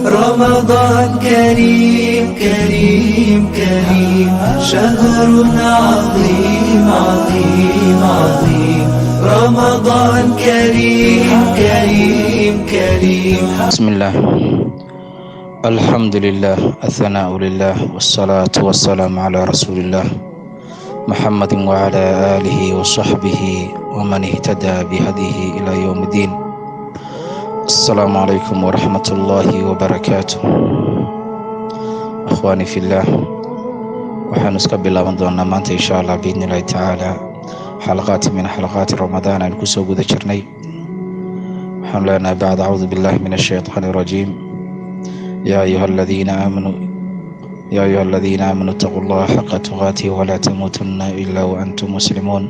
رمضان كريم كريم كريم شهر عظيم عظيم عظيم رمضان كريم كريم كريم. بسم الله الحمد لله الثناء لله والصلاة والسلام على رسول الله محمد وعلى آله وصحبه ومن اهتدى بهديه إلى يوم الدين. السلام عليكم ورحمة الله وبركاته. أخواني في الله، waxaan iska bilaaban doonaa maanta insha Allah biidni Illaahi tacaala xalaqaat min xalaqaati ramadaan aan kusoo guda jirnay. waxaan leenahay bacd acuudu billahi min ashaytaani rajiim. yaa ayuha aladiina aamanuu ittaquu llaha xaqa tuqaatihi walaa tamuutunna ilaa waantum muslimuun.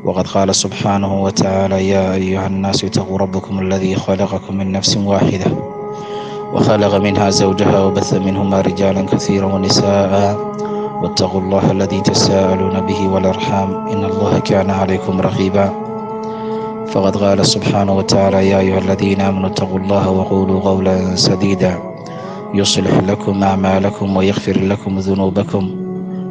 وقد قال سبحانه وتعالى يا أيها الناس اتقوا ربكم الذي خلقكم من نفس واحدة وخلق منها زوجها وبث منهما رجالا كثيرا ونساء واتقوا الله الذي تساءلون به والأرحام إن الله كان عليكم رقيبا. فقد قال سبحانه وتعالى يا أيها الذين آمنوا اتقوا الله وقولوا قولا سديدا يصلح لكم أعمالكم ويغفر لكم ذنوبكم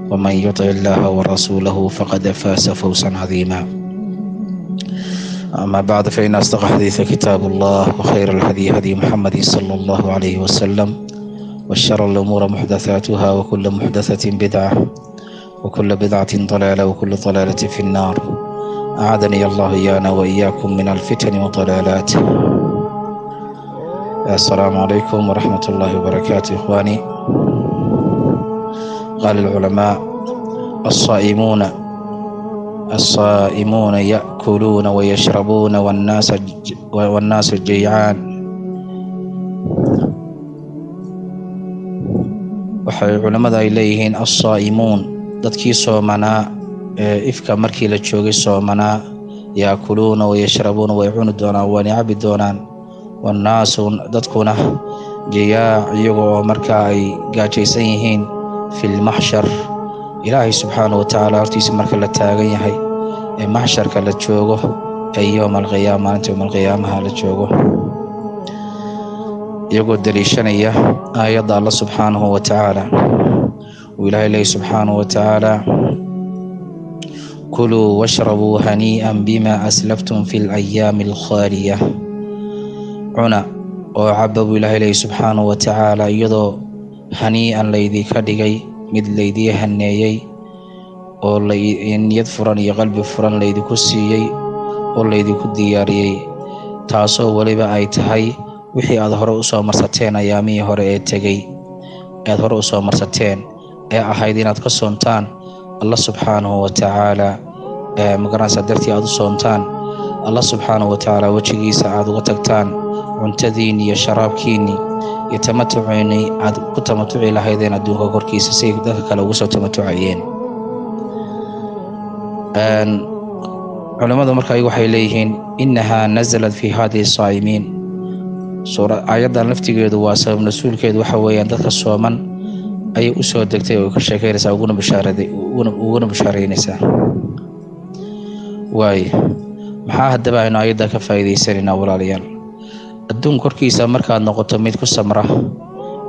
ومن يطع الله ورسوله فقد فاز فوزا عظيما. أما بعد فإن أصدق الحديث كتاب الله وخير الهدي هدي محمد صلى الله عليه وسلم وشر الأمور محدثاتها وكل محدثة بدعة وكل بدعة ضلالة وكل ضلالة في النار. أعاذني الله إيانا وإياكم من الفتن والضلالات. السلام عليكم ورحمة الله وبركاته. إخواني، قال العلماء الصائمون يأكلون ويشربون والناس جيعان. waxay culamada ay leeyihiin الصائمون dadkii soomanaa ifka markii la joogay soomanaa yaakuluuna wayashrabuuna way cuni doonaan waana cabi doonaan wannaasu dadkuna jiyaac iyaga oo markaa ay gaajaysan yihiin fi lmaxshar ilaahay subxaanahu watacaala hortiisa marka la taagan yahay ee maxsharka la joogo ee yowma alqiyaama maalinta yowma alqiyaamaha la joogo iyagoo daliishanaya aayadda alla subxaanahu watacaala uu ilaahay leeyahy subxaanahu watacaala kuluu washrabuu hanii'an bima aslaftum fi alayaami alkhaaliya. cuna oo caba buu ilaahay leeyahy subxaanahu watacaala iyadoo hanii'an laydinka dhigay mid laydii haneeyey oo niyad furan iyo qalbi furan laydinku siiyey oo laydinku diyaariyey, taasoo weliba ay tahay wixii aad hore usoo marsateen ayaamihii hore ee tegey aad hore usoo marsateen ee ahayd inaad ka soontaan allah subxaanahu watacaala magaranaysaa dartii aad u soontaan allah subxaanahu watacaala wejigiisa aad uga tagtaan cuntadiinni iyo sharaabkiinni iyo tamatuciinni aad ku tamatuci lahaydeen adduunka korkiisa si dadka kale ugu soo tamatucayeen. culimmadu marka waxay leeyihiin innahaa nazalat fi hadihi saa'imiin. aayaddan laftigeedu waa sabab nasuulkeedu waxa weeyaan dadka sooman ayay u soo degtay oo ka sheekaynaysaa uguna bishaaraynaysaa. waaye maxaa haddaba aynu aayadda ka faa'iidaysanaynaa walaalayaal? adduun korkiisa markaad noqoto mid ku samra,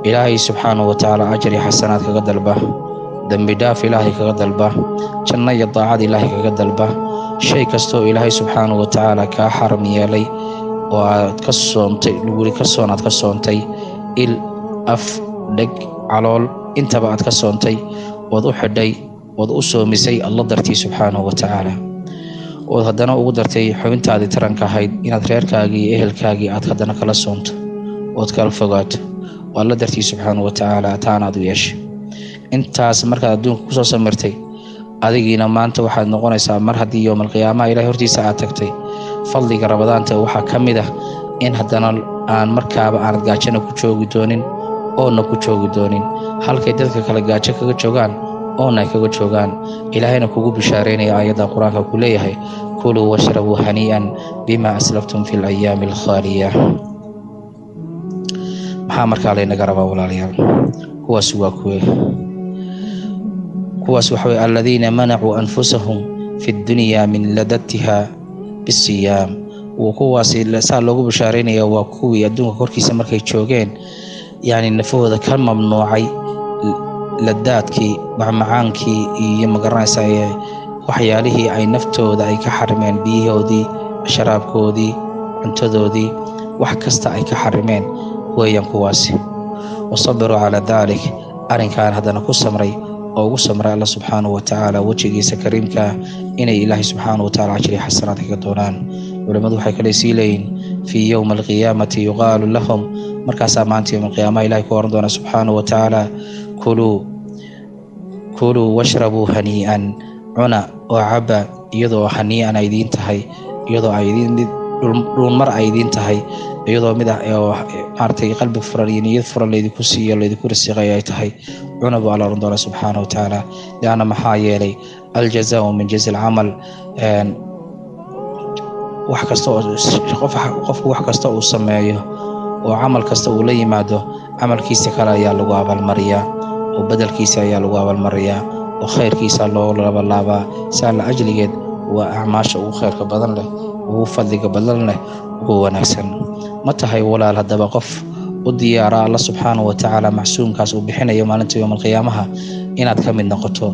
ilaahay subxaanahu watacaala ajar iyo xasanaad kaga dalba, dembi dhaaf ilaahay kaga dalba, janno iyo daacad ilaahay kaga dalba, shay kastoo ilaahay subxaanahu watacaala kaa xaram yeelay oo aad ka soontay laguri aad ka soontay il, af, dheg, calool intaba aad ka soontay ood u xidhay ood u soomisay alla dartii subxaanahu watacaala, ood haddana ugu dartay xubintaadii taranka ahayd inaad reerkaagii iyo ehelkaagii aad haddana kala soonto ood kala fogaato oo alla dartii subxaanahu watacaala taana aad u yeeshay. intaas markaad adduunka kusoo samirtay, adigiina maanta waxaad noqonaysaa mar haddii yowma alqiyaamaha ilahay hortiisa aad tagtay, fadliga ramadaanta waxaa ka mid ah in haddana aan markaaba aanad gaajana ku joogi doonin oona ku joogi doonin halkay dadka kale gaajo kaga joogaan oona ay kaga joogaan. ilaahayna kugu bishaaraynaya aayadda qur-aanka ku leeyahay kuluu washrabuu hanii'an bima aslaftum fi alayaami alkhaaliya. maxaa markaa laynaga rabaa walaalayaal? kuwaas waa kuwaas waxa weye aladiina manacuu anfusahum fi ddunyaa min ladatiha bisiyaam kuwaasi saa loogu bashaareynaya waa kuwii adduunka korkiisa markay joogeen yacni nafahooda ka mamnuucay ladaadkii macmacaankii iyo magaranaysaa waxyaalihii ay naftooda ay ka xarimeen, biyahoodii, sharaabkoodii, cuntadoodii, wax kasta ay ka xarimeen weeyaan kuwaasi. wasabiruu calaa daalik, arrinkan haddana ku samray oo ugu samray alla subxaanahu watacaala wejigiisa kariimkaa inay ilaahay subxaanahu watacaala ajri xasanaad kaga doonaan. culimmadu waxay kale sii leeyihin fii yowmi alqiyaamati yuqaalu lahum, markaasaa maanta yowma alqiyaamaha ilahay ku oran doona subxaanahu watacaala kuluu washrabuu hanii'an, cuna oo caba iyadoo hanii'an ay idiin tahay, iyadoo ay dhulmar ay idiin tahay, iyadoo mid maaragtay qalbi furan iyo niyad furan laydinku siiyo laydinku risiqay ay tahay. cuna buu alla oran doona subxaanahu watacaala, lianna maxaa yeelay aljazaau min jazi alcamal, wax kasta oo qofku wax kasta uu sameeyo oo camal kasta uu la yimaado camalkiisa kale ayaa lagu abaalmariyaa, oo bedelkiisa ayaa lagu abaalmariyaa, oo khayrkiisa loo labalaabaa. saa la ajligeed waa acmaasha ugu khayrka badan leh, ugu fadliga badan leh, ugu wanaagsan. ma tahay walaal haddaba qof u diyaara alla subxaanahu watacaala macsuumkaas uu bixinayo maalinta yowma alqiyaamaha inaad ka mid noqoto,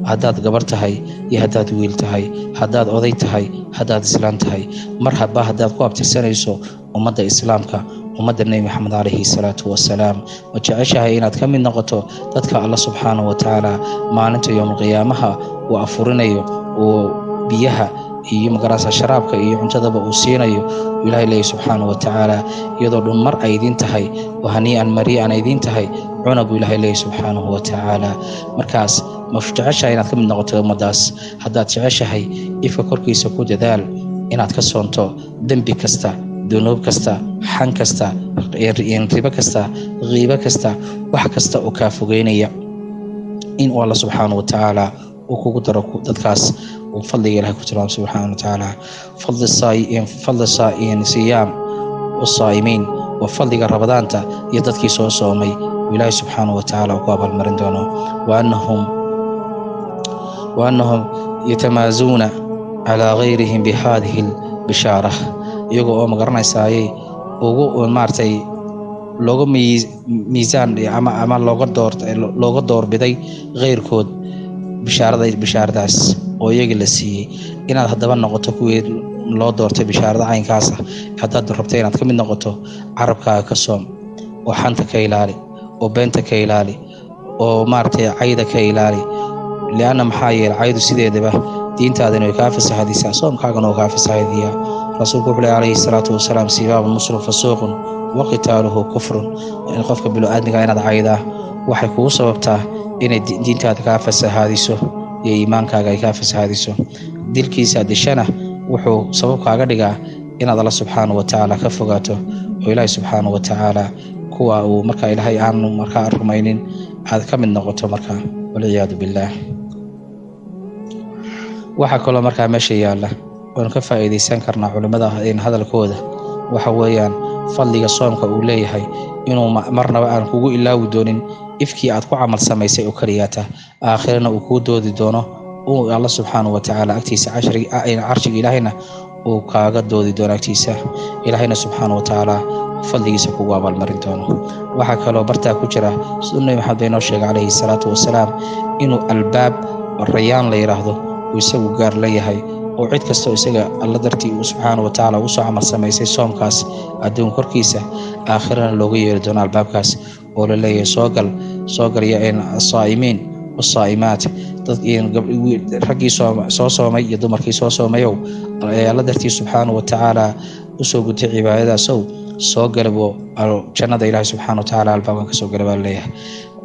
haddaad gabar tahay iyo haddaad wiil tahay, haddaad oday tahay, haddaad islaan tahay, mar haba haddaad ku abtirsanayso ummadda islaamka, ummadda nebi maxamed calayhi salaatu wasalaam, ma jeceshahay inaad ka mid noqoto dadka alla subxaanahu watacaala maalinta yowma alqiyaamaha uu afurinayo, uu biyaha iyo magarasa sharaabka iyo cuntadaba uu siinayo ilaahay leeyahay subxaanahu watacaala, iyadoo dhunmar ay idiin tahay oo hanii'an marii'an ay idiin tahay, cuna buu ilaahay leeyahay subxaanahu watacaala. markaas ma jeceshahay inaad ka mid noqoto ummadaas? haddaad jeceshahay ifka korkiisa ku dadaal inaad ka soonto dembi kasta, dunuub kasta, xan kasta, ribo kasta, qiibo kasta, wax kasta oo kaa fogeynaya in uu alla subxaanahu watacaala uu kugu daro dadkaas uu fadliga ilahay ku tilmaamo subxaanahu watacaala. fadli siyaam wasaa'imiin, waa fadliga rabadaanta iyo dadkii soo soomay uu ilaahay subxaanahu watacaala uu ku abaalmarin doono. wa annahum yatamaazuuna calaa gayrihim bihadihi lbishaara, iyagoo oo magaranaysaayay ugu maaragtay looga miisaan ama looga doorbiday keyrkood bishaaradaas oo iyaga la siiyey. inaad haddaba noqoto kuwii loo doortay bishaarada caynkaasa, haddaad rabta inaad ka mid noqoto, carabkaaga ka soom, oo xanta ka ilaali, oo beenta ka ilaali, oo maaragtay cayda ka ilaali. lianna maxaa yeelay caydu sideedaba diintaadana way kaa fasaxadisaa, soomkaagana oo kaa fasaxadiyaa. rasuulku wuxuu leeyahay calayhi salaatu wasalaam sibaabu muslim fasuuqun wa qitaaluhu kufrun, in qofka bilo-aadmiga inaad caydaa waxay kugu sababtaa inay diintaada kaa fasahaadiso iyo iimaankaaga ay kaa fasahaadiso. dilkiisa dishana wuxuu sabab kaaga dhigaa inaad alla subxaanahu watacaala ka fogaato, oo ilaahay subxaanahu watacaala kuwa uu markaa ilaahay aanu markaa rumaynin aad ka mid noqoto markaa, walciyaadu billaah. waxaa kaloo markaa meesha yaalla oonu ka faa'iidaysan karnaa culimmada hadalkooda, waxa weeyaan fadliga soomka uu leeyahay inuu marnaba aan kugu ilaawi doonin ifkii aad ku camal samaysay oo keliyaata, aakhirana uu kuu doodi doono uu alla subxaanahu watacaala agtiisa carshiga ilaahayna uu kaaga doodi doono agtiisa, ilaahayna subxaanahu watacaala fadligiisa kugu abaalmarin doono. waxaa kaloo bartaa ku jira siduu nebi maxamed baynoo sheegay calayhi salaatu wasalaam inuu albaab rayaan la yidhaahdo uu isagu gaar leeyahay, oo cid kastoo isaga alla dartii uu subxaanahu watacaala ugu soo camal samaysay soomkaas adduun korkiisa, aakhirana looga yeeri doono albaabkaas oo la leeyahay soo gal ya asaa'imiin wasaa'imaat, raggii soo soomay iyo dumarkii soo soomayow alla dartii subxaanahu watacaala usoo gutay cibaadadaasow soo galabo jannada ilaahay subxaanahu watacaala albaabkan kasoo gala baa leeyahay.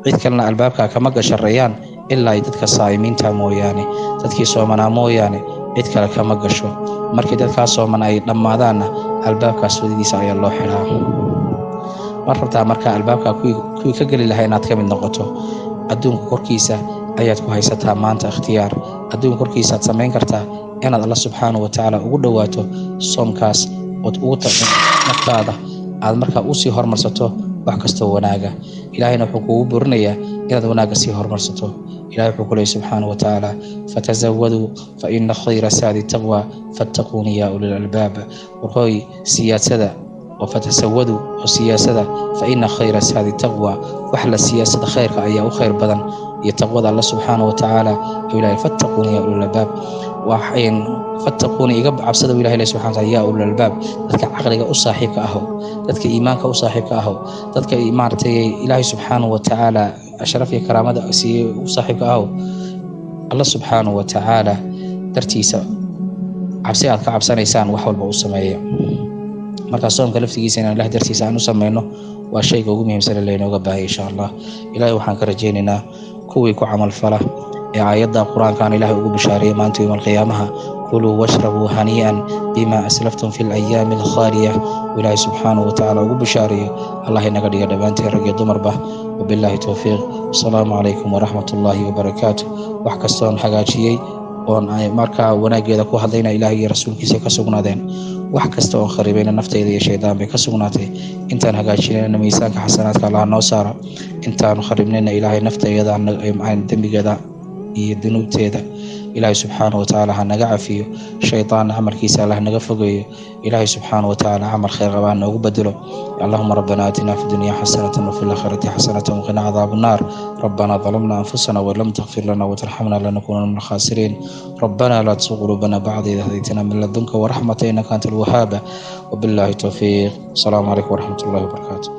cid kalena albaabkaa kama gasharayaan ilaa ay dadka saa'imiinta mooyaane, dadkii soomanaa mooyaane cid kale kama gasho. markii dadkaa sooman ay dhammaadaanna albaabkaas wadidiisa ayaa loo xidhaa. ma rabtaa markaa albaabkaa kuwii ka geli lahaa inaad ka mid noqoto? adduunka korkiisa ayaad ku haysataa maanta ikhtiyaar. adduunka korkiisaaad samayn kartaa inaad alla subxaanahu watacaala ugu dhowaato soomkaas, ood ugu naftaada aad markaa usii hormarsato wax kastoo wanaaga. ilaahayna wuxuu kugu burinayaa inaad wanaagga sii hormarsato. إلهي حكولي سبحانه وتعالى فتزودوا فإن خير ساد التقوى فاتقوني يا أولي الألباب وهي سياسة وفتسودوا وسياسة فإن خير ساد التقوى وحل السياسة خير أي خير بدن يتقوى الله سبحانه وتعالى إلهي فاتقوني يا أولي الألباب وحين فاتقوني يقب عبسده إلهي سبحانه وتعالى يا أولي الألباب ذلك عقلك أصاحبك أهو ذلك إيمانك أصاحبك أهو ذلك إيمانتي إلهي سبحانه وتعالى أشرف كرامة أصاحبك أهو الله سبحانه وتعالى درتيسا عبسيات كعبسانيسان وحول بأسمائي marka soomka laftigiisa inaan ilaah dartiisa aan u sameeyno waa shayga ugu muhiimsan ee laynooga baahay insha Allah ilaahay waxaan ka rajaynaynaa kuwii ku camal fala ee aayadda quraanka aan ilaahay ugu bishaariyay maanta yawmal qiyaamaha kuluu washrabuu hanii'an bima aslaftum fil ayyaami al-khaliyah ilaahay subhanahu wa ta'ala ugu bishaariyo Allah inaga dhiga dhawaantii rag iyo dumarba wabillahi tawfiiq assalamu alaykum wa rahmatullahi wa barakatuh wax kasta oo hagaajiyay oo ay marka wanaageeda ku hadlayna ilaahay iyo rasuulkiisa ka sugnaadeen wax kasta oo kharibayna naftayda iyo shaydaan bay ka sugnaatay intaan hagaajinayna miisaanka xasanaadka Allah noo saaro intaan kharibnayna ilaahay naftayda aan dambigeeda iyo dunuubteeda ilaahay subhanahu wa ta'ala ha naga cafiyo shaydaan amarkiisa Allah naga fogeeyo ilaahay subhanahu wa ta'ala amal khayr qabaan noogu bedelo اللهم ربنا آتنا في الدنيا حسنة وفي الآخرة حسنة وقنا عذاب النار ربنا ظلمنا أنفسنا ولم تغفر لنا وترحمنا لنكون من الخاسرين ربنا لا تزغ قلوبنا بعد إذ هديتنا من لدنك ورحمة إنك أنت الوهاب وبالله التوفيق السلام عليكم ورحمة الله وبركاته